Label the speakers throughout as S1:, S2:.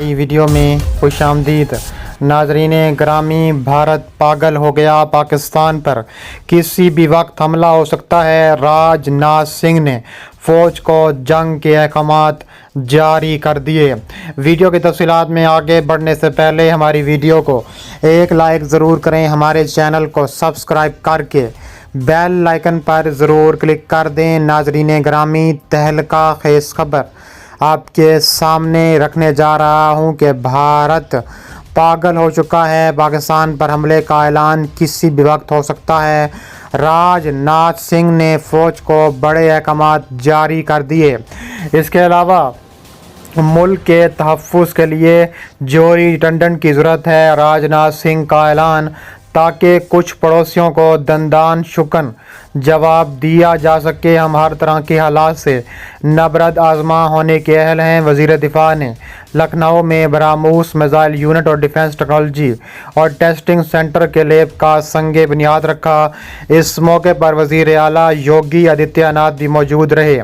S1: नई वीडियो में खुशामदीद। नाजरीन ग्रामी, भारत पागल हो गया, पाकिस्तान पर किसी भी वक्त हमला हो सकता है। राजनाथ सिंह ने फ़ौज को जंग के अहकामात जारी कर दिए। वीडियो की तफसीलात में आगे बढ़ने से पहले हमारी वीडियो को एक लाइक ज़रूर करें, हमारे चैनल को सब्सक्राइब करके बेल आइकन पर ज़रूर क्लिक कर दें। नाजरीन ग्रामी, तहलका खेज़ खबर आपके सामने रखने जा रहा हूं कि भारत पागल हो चुका है। पाकिस्तान पर हमले का ऐलान किसी भी वक्त हो सकता है। राजनाथ सिंह ने फ़ौज को बड़े अहकामात जारी कर दिए। इसके अलावा मुल्क के तहफ़्फ़ुज़ के लिए जोरी टंडन की ज़रूरत है। राजनाथ सिंह का ऐलान ताकि कुछ पड़ोसियों को दंदान शुकन जवाब दिया जा सके। हम हर तरह के हालात से नबरद आज़मा होने के अहल हैं। वज़ीर दिफ़ा ने लखनऊ में ब्रह्मोस मिसाइल यूनिट और डिफेंस टेक्नोलॉजी और टेस्टिंग सेंटर के लैब का संगे बुनियाद रखा। इस मौके पर वज़ीर आला योगी आदित्यनाथ भी मौजूद रहे।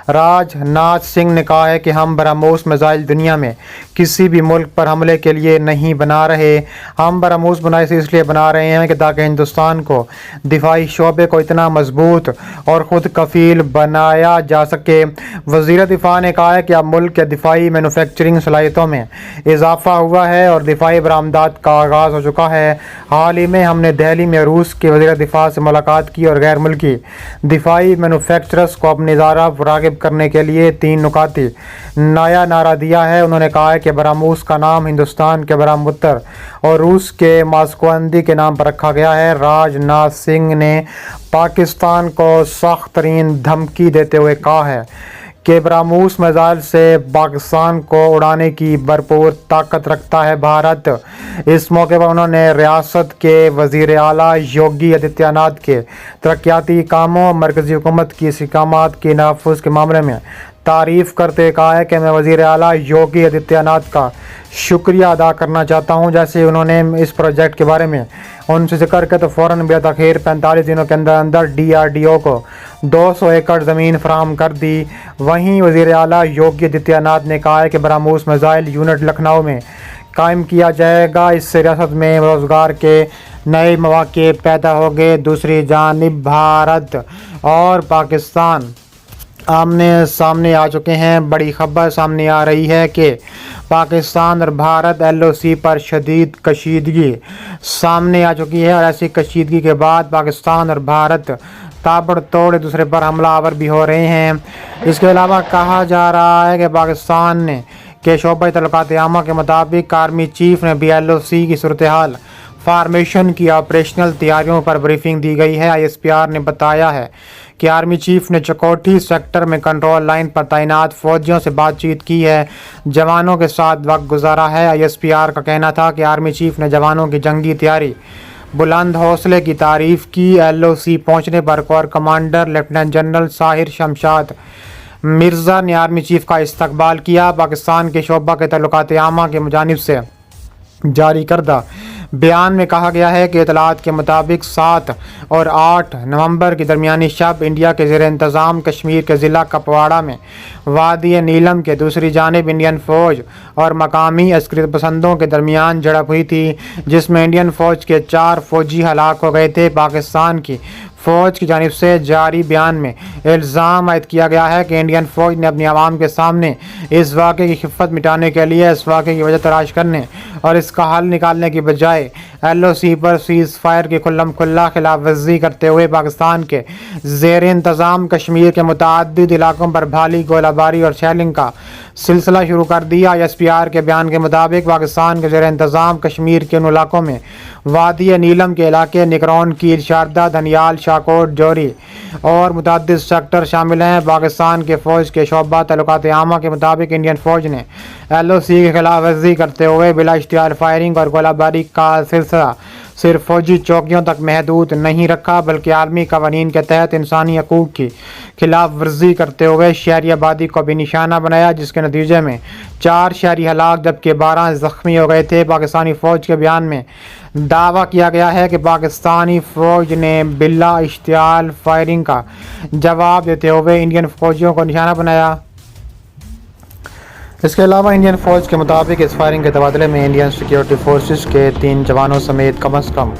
S1: राजनाथ सिंह ने कहा है कि हम ब्रह्मोस मिसाइल दुनिया में किसी भी मुल्क पर हमले के लिए नहीं बना रहे। हम ब्रह्मोस इसलिए बना रहे हैं कि ताकि हिंदुस्तान को दिफाई शोबे को इतना मजबूत और ख़ुद कफ़ील बनाया जा सके। वज़ीर दिफ़ा ने कहा है कि अब मुल्क के दिफाई मैनुफैक्चरिंग सलाहियतों में इजाफ़ा हुआ है और दिफाई बरामदात का आगाज़ हो चुका है। हाल ही में हमने दिल्ली में रूस के वज़ीर दिफ़ा से मुलाकात की और गैर मुल्की दिफाई मैनुफैक्चरर्स को अपनी इदारा राग़िब करने के लिए 3 नुकाती नया नारा दिया है। उन्होंने कहा है कि ब्रह्मोस का नाम हिंदुस्तान के ब्रह्मपुत्र और रूस के मास्कोंदी के नाम पर रखा गया है। राजनाथ सिंह ने पाकिस्तान को सख्त तरीन धमकी देते हुए कहा है कि ब्रह्मोस मिसाइल से पाकिस्तान को उड़ाने की भरपूर ताकत रखता है भारत। इस मौके पर उन्होंने रियासत के वज़ीर आला योगी आदित्यनाथ के तरक्याती कामों, मरकज़ी हुकूमत की इस्तेकामात के नफ़्फ़ुज़ के मामले में तारीफ़ करते कहा है कि मैं वज़ीर आला योगी आदित्यनाथ का शुक्रिया अदा करना चाहता हूं। जैसे उन्होंने इस प्रोजेक्ट के बारे में उनसे जिक्र किया तो फ़ौरन बेतअख़ीर 45 दिनों के अंदर DRDO को 200 एकड़ ज़मीन फराहम कर दी। वहीं वज़ीर आला योगी आदित्यनाथ ने कहा है कि ब्रह्मोस मिसाइल यूनिट लखनऊ में कायम किया जाएगा। इससे रियासत में रोज़गार के नए मौके पैदा होंगे। दूसरी जानिब भारत और पाकिस्तान आमने सामने आ चुके हैं। बड़ी खबर सामने आ रही है कि पाकिस्तान और भारत LOC पर शदीद कशीदगी सामने आ चुकी है और ऐसी कशीदगी के बाद पाकिस्तान और भारत ताबड़तोड़ एक दूसरे पर हमलावर भी हो रहे हैं। इसके अलावा कहा जा रहा है कि पाकिस्तान ने के शोबे तल्लुकात आमा के मुताबिक आर्मी चीफ ने भी LOC की सूरत हाल फार्मेशन की ऑपरेशनल तैयारियों पर ब्रीफिंग दी गई है। ISPR ने बताया है कि आर्मी चीफ ने चकोटी सेक्टर में कंट्रोल लाइन पर तैनात फौजियों से बातचीत की है, जवानों के साथ वक्त गुजारा है। ISPR का कहना था कि आर्मी चीफ ने जवानों की जंगी तैयारी, बुलंद हौसले की तारीफ़ की। LOC पहुंचने पर core commander lieutenant general Sahir Shamshad Mirza ने आर्मी चीफ का इस्तकबाल किया। पाकिस्तान के शोबा के तल्लुकात आमा के जानिब से जारी करदा बयान में कहा गया है कि इतलात के मुताबिक 7 और 8 नवंबर की दरमियानी शब इंडिया के ज़ेर इंतज़ाम कश्मीर के ज़िला कपवाड़ा में वादी नीलम के दूसरी जानिब इंडियन फ़ौज और मकामी अस्करी पसंदों के दरमियान झड़प हुई थी, जिसमें इंडियन फ़ौज के 4 फ़ौजी हलाक हो गए थे। पाकिस्तान की फ़ौज की जानिब से जारी बयान में इल्ज़ाम आयद किया गया है कि इंडियन फ़ौज ने अपनी आवाम के सामने इस वाक़े की खिफ़्फ़त मिटाने के लिए इस वाक़े की वजह तलाश करने और इसका हल निकालने की बजाय LOC पर सीज़ फायर की खुल्लम खुल्ला खिलाफ वर्जी करते हुए पाकिस्तान के ज़ेर इंतज़ाम कश्मीर के मुतअद्दिद इलाकों पर भारी गोलाबारी और शेलिंग का सिलसिला शुरू कर दिया। ISPR के बयान के मुताबिक पाकिस्तान के ज़ेर इंतज़ाम कश्मीर के उन इलाकों में वादी नीलम के इलाके निकरौन, कीर, शारदा, धनियाल, शाकोट, जोरी और मुतअद्दिद सेक्टर शामिल हैं। पाकिस्तान के फ़ौज के शोबा तल्लुकात आमा के मुताबिक इंडियन फ़ौज ने LOC की खिलाफ वर्जी करते हुए बिला इख्तियार फायरिंग और गोलाबारी का सिलसिला सिर्फ फौजी चौकियों तक महदूद नहीं रखा, बल्कि आलमी कवानीन के तहत इंसानी हकूक़ की खिलाफ वर्जी करते हुए शहरी आबादी को भी निशाना बनाया, जिसके नतीजे में 4 शहरी हलाक जबकि 12 ज़ख्मी हो गए थे। पाकिस्तानी फ़ौज के बयान में दावा किया गया है कि पाकिस्तानी फ़ौज ने बिला इख्तियार फायरिंग का जवाब देते हुए इंडियन फ़ौजियों को निशाना बनाया। اس کے علاوہ انڈین فوج کے مطابق اس فائرنگ کے تبادلے میں انڈین سیکیورٹی فورسز کے 3 جوانوں سمیت کم از کم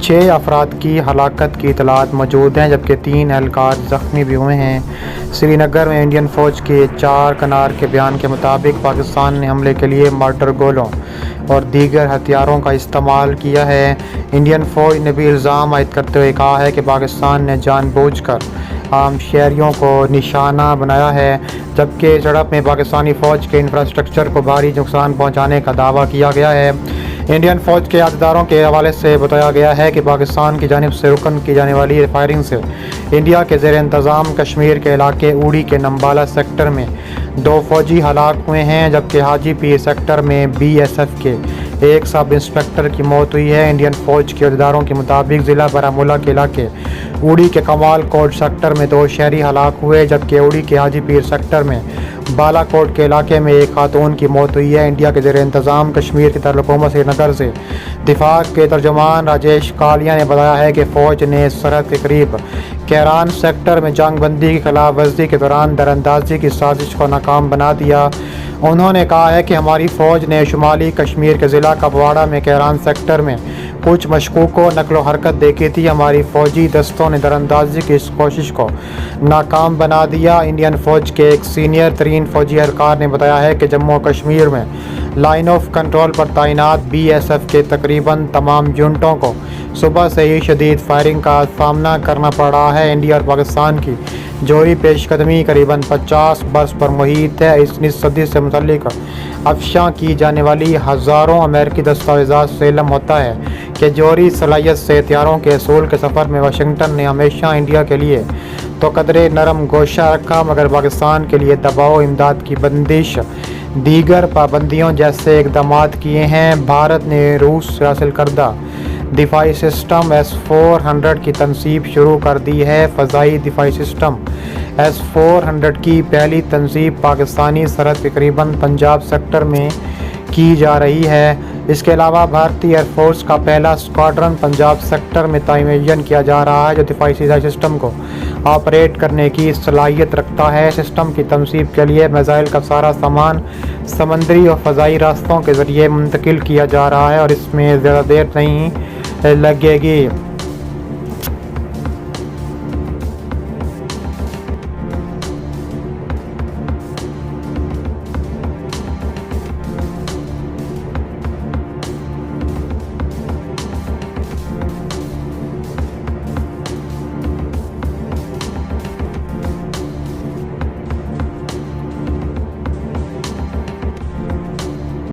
S1: 6 افراد کی ہلاکت کی اطلاعات موجود ہیں، جبکہ 3 اہلکار زخمی بھی ہوئے ہیں۔ سری نگر میں انڈین فوج کے 4 کارکن کے بیان کے مطابق پاکستان نے حملے کے لیے مارٹر گولوں اور دیگر ہتھیاروں کا استعمال کیا ہے۔ انڈین فوج نے بھی الزام عائد کرتے ہوئے کہا ہے کہ پاکستان نے جان بوجھ کر عام شہریوں کو نشانہ بنایا ہے، جبکہ جھڑپ میں پاکستانی فوج کے انفراسٹرکچر کو بھاری نقصان پہنچانے کا دعویٰ کیا گیا ہے۔ انڈین فوج کے عہدیداروں کے حوالے سے بتایا گیا ہے کہ پاکستان کی جانب سے رکن کی جانے والی فائرنگ سے انڈیا کے زیر انتظام کشمیر کے علاقے اوڑی کے نمبالا سیکٹر میں 2 فوجی ہلاک ہوئے ہیں، جبکہ حاجی پیر سیکٹر میں BSF کے 1 سب انسپکٹر کی موت ہوئی ہے۔ انڈین فوج کے عہدیداروں کے مطابق ضلع بارہمولہ کے علاقے اوڑی کے کمال کوٹ سیکٹر میں 2 شہری ہلاک ہوئے، جبکہ اوڑی کے حاجی پیر سیکٹر میں بالا کوٹ کے علاقے میں 1 خاتون کی موت ہوئی ہے۔ انڈیا کے زیر انتظام کشمیر کے دارالحکومت سری نگر سے دفاع کے ترجمان راجیش کالیا نے بتایا ہے کہ فوج نے سرحد کے قریب کیران سیکٹر میں جنگ بندی کی خلاف ورزی کے دوران دراندازی کی سازش کو ناکام بنا دیا۔ انہوں نے کہا ہے کہ ہماری فوج نے شمالی کشمیر کے ضلع کپواڑہ میں کیران سیکٹر میں کچھ مشکوک کو نقل و حرکت دیکھی تھی۔ ہماری فوجی دستوں نے دراندازی کی اس کوشش کو ناکام بنا دیا۔ انڈین فوج کے ایک سینئر ترین فوجی اہلکار نے بتایا ہے کہ جموں و کشمیر میں لائن آف کنٹرول پر تعینات BSF کے تقریباً تمام یونٹوں کو صبح سے ہی شدید فائرنگ کا سامنا کرنا پڑ رہا ہے۔ انڈیا اور پاکستان کی جوہری پیش قدمی قریباً 50 برس پر محیط ہے۔ اس صدی سے متعلق افشاں کی جانے والی ہزاروں امریکی دستاویزات سے علم ہوتا ہے کہ جوہری صلاحیت سے ہتھیاروں کے حصول کے سفر میں واشنگٹن نے ہمیشہ انڈیا کے لیے تو قدرے نرم گوشہ رکھا، مگر پاکستان کے لیے دباؤ، امداد کی بندش، دیگر پابندیوں جیسے اقدامات کیے ہیں۔ بھارت نے روس سے حاصل کردہ دفاعی سسٹم S-400 کی تنصیب شروع کر دی ہے۔ فضائی دفاعی سسٹم S-400 کی پہلی تنصیب پاکستانی سرحد کے قریباً پنجاب سیکٹر میں کی جا رہی ہے۔ اس کے علاوہ بھارتی ایئر فورس کا پہلا اسکواڈرن پنجاب سیکٹر میں تعین کیا جا رہا ہے، جو دفاعی سسٹم کو آپریٹ کرنے کی صلاحیت رکھتا ہے۔ سسٹم کی تنصیب کے لیے میزائل کا سارا سامان سمندری اور فضائی راستوں کے ذریعے منتقل کیا جا رہا ہے اور اس میں زیادہ دیر نہیں لگے گی۔